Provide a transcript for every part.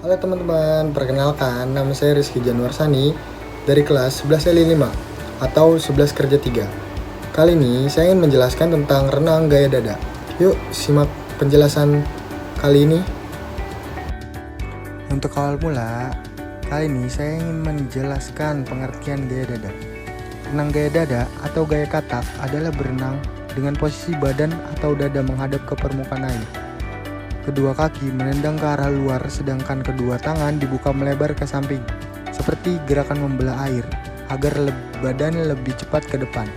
Halo teman-teman, perkenalkan nama saya Rizky Januarsani dari kelas 11 L 5 atau 11 kerja 3. Kali ini saya ingin menjelaskan tentang renang gaya dada. Yuk simak penjelasan kali ini. Untuk awal mula, kali ini saya ingin menjelaskan pengertian gaya dada. Renang gaya dada atau gaya katak adalah berenang dengan posisi badan atau dada menghadap ke permukaan air. Kedua kaki menendang ke arah luar sedangkan kedua tangan dibuka melebar ke samping, seperti gerakan membelah air agar badan lebih cepat ke depan.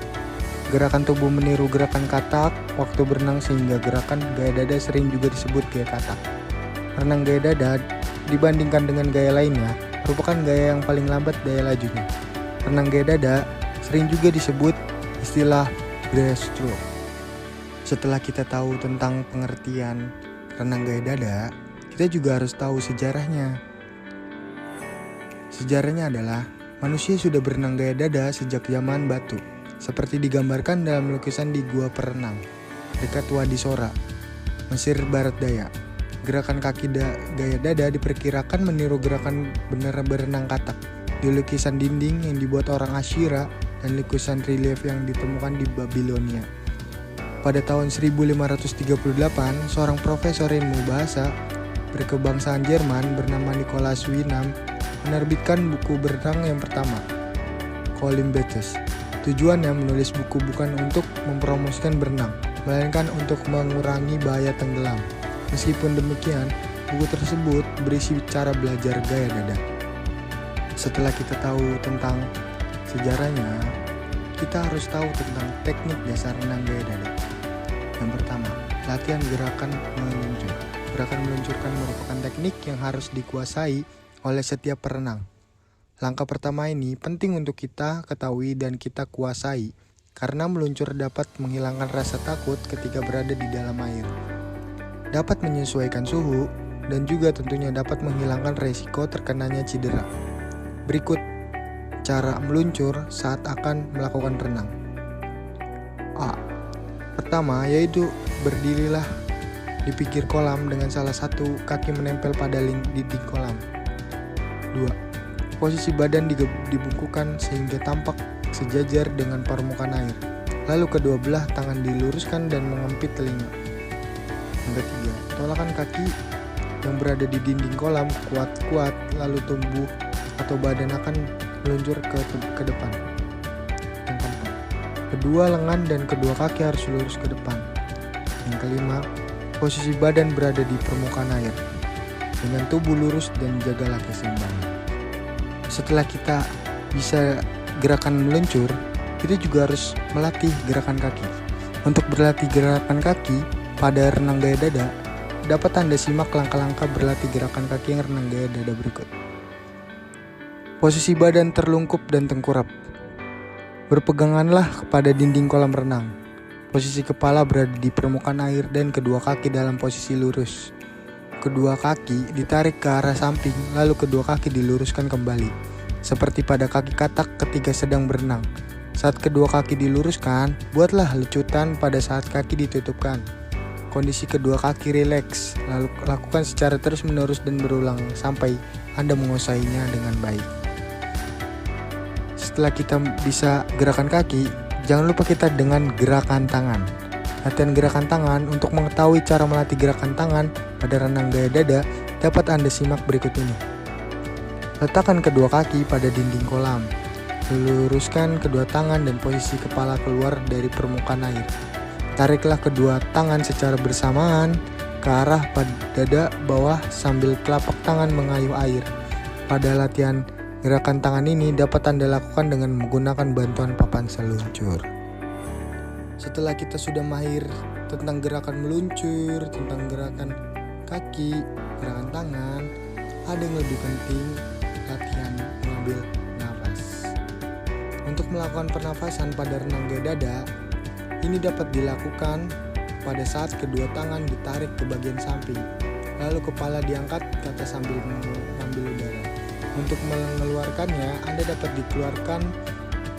Gerakan tubuh meniru gerakan katak waktu berenang sehingga gerakan gaya dada sering juga disebut gaya katak. Renang gaya dada dibandingkan dengan gaya lainnya merupakan gaya yang paling lambat daya lajunya. Renang gaya dada sering juga disebut istilah breaststroke. Setelah kita tahu tentang pengertian renang gaya dada, kita juga harus tahu sejarahnya. Sejarahnya adalah manusia sudah berenang gaya dada sejak zaman batu, seperti digambarkan dalam lukisan di Gua Perenang dekat Wadi Sora, Mesir Barat Daya. Gerakan kaki gaya dada diperkirakan meniru gerakan benar berenang katak di lukisan dinding yang dibuat orang Asyira dan lukisan relief yang ditemukan di Babilonia. Pada tahun 1538, seorang profesor ilmu bahasa berkebangsaan Jerman bernama Nikolaus Winam menerbitkan buku berenang yang pertama, Kolymbetes. Tujuannya menulis buku bukan untuk mempromosikan berenang, melainkan untuk mengurangi bahaya tenggelam. Meskipun demikian, buku tersebut berisi cara belajar gaya dada. Setelah kita tahu tentang sejarahnya, kita harus tahu tentang teknik dasar renang gaya dada. Yang pertama, latihan gerakan meluncur. Gerakan meluncurkan merupakan teknik yang harus dikuasai oleh setiap perenang. Langkah pertama ini penting untuk kita ketahui dan kita kuasai, karena meluncur dapat menghilangkan rasa takut ketika berada di dalam air. Dapat menyesuaikan suhu, dan juga tentunya dapat menghilangkan resiko terkenanya cedera. Berikut cara meluncur saat akan melakukan renang. A. Pertama, yaitu berdirilah di pinggir kolam dengan salah satu kaki menempel pada dinding kolam. 2. Posisi badan dibungkukkan sehingga tampak sejajar dengan permukaan air. Lalu kedua belah tangan diluruskan dan mengempit telinga. Yang ketiga, tolakan kaki yang berada di dinding kolam kuat-kuat, lalu tubuh atau badan akan meluncur ke depan. Yang keempat, kedua lengan dan kedua kaki harus lurus ke depan. Yang kelima, posisi badan berada di permukaan air dengan tubuh lurus dan jagalah keseimbangan. Setelah kita bisa gerakan meluncur, kita juga harus melatih gerakan kaki. Untuk berlatih gerakan kaki pada renang gaya dada, dapat Anda simak langkah-langkah berlatih gerakan kaki yang renang gaya dada berikut. Posisi badan terlungkup dan tengkurap. Berpeganganlah kepada dinding kolam renang. Posisi kepala berada di permukaan air dan kedua kaki dalam posisi lurus. Kedua kaki ditarik ke arah samping, lalu kedua kaki diluruskan kembali, seperti pada kaki katak ketika sedang berenang. Saat kedua kaki diluruskan, buatlah lecutan pada saat kaki ditutupkan. Kondisi kedua kaki rileks, lalu lakukan secara terus-menerus dan berulang sampai Anda menguasainya dengan baik. Setelah kita bisa gerakan kaki, jangan lupa kita dengan gerakan tangan. Latihan gerakan tangan. Untuk mengetahui cara melatih gerakan tangan pada renang gaya dada, dapat Anda simak berikut ini. Letakkan kedua kaki pada dinding kolam. Luruskan kedua tangan dan posisi kepala keluar dari permukaan air. Tariklah kedua tangan secara bersamaan ke arah dada bawah sambil telapak tangan mengayuh air. Pada latihan gerakan tangan ini dapat Anda lakukan dengan menggunakan bantuan papan seluncur. Setelah kita sudah mahir tentang gerakan meluncur, tentang gerakan kaki, gerakan tangan, ada yang lebih penting, latihan mengambil nafas. Untuk melakukan pernafasan pada renang gaya dada, ini dapat dilakukan pada saat kedua tangan ditarik ke bagian samping, lalu kepala diangkat ke atas sambil mengambil udara. Untuk mengeluarkannya, Anda dapat dikeluarkan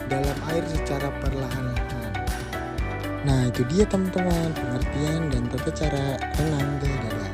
dalam air secara perlahan-lahan. Nah, itu dia teman-teman, pengertian dan tata cara renang gaya dada.